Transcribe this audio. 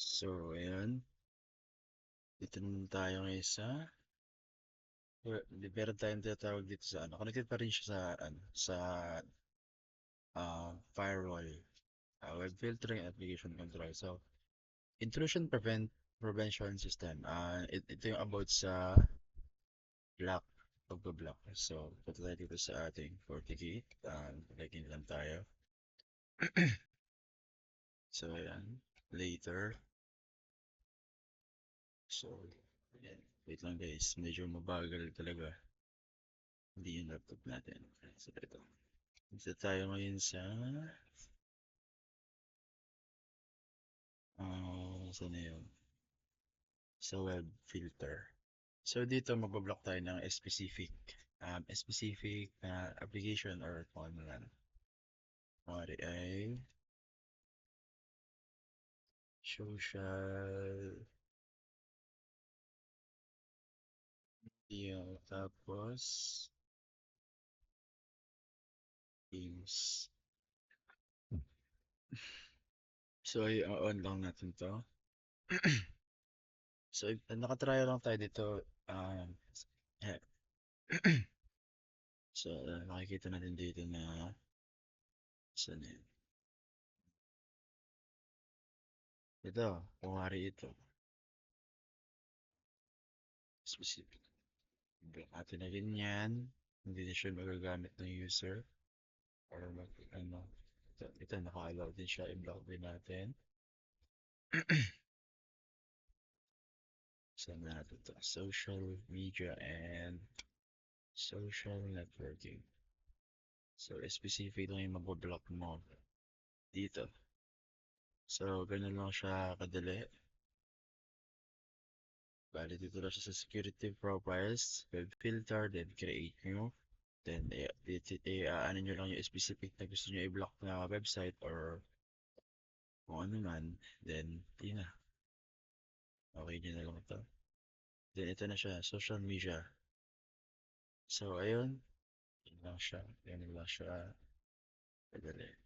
So, ayan. Dito naman tayo ngayon sa meron tayong tinatawag dito sa ano. Connected pa rin siya sa ano, sa firewall, web filtering and application control. So, intrusion prevention system. Ito yung about sa block, pagpa-block. So, punta tayo dito sa ating FortiGate. Lagyan lang tayo. So, ayan. Later. So, ayan. Wait lang guys. Medyo mabagal talaga. Hindi yung laptop natin. So, ito. Isa tayo ngayon sa saan na yun? Sa web filter. So dito magbo-block tayo ng specific na application or kung ano lang. Kumari ay social media, tapos games. So i-on lang natin to. So nakatry lang tayo dito. Eh, so nakikita natin dito na saan yun? Ito, kumari ito. Specific. Block natin na ganyan. Hindi na siya magagamit ng user. Or mag, ano. Ito naka-allow din siya. I-block din natin. Saan natin ito? Social media and social networking. So, specific lang yung mag-block mo dito. So, ganun lang siya kadali. Bali, dito lang siya sa security profiles, web filter, then create new. Then, ano nyo lang yung specific na gusto nyo i-block na website or kung ano man. Then, yun na. Okay nyo na lang ito. Then, ito na siya, social media. So, ayun. Yun lang siya. Yun lang siya. Kadali.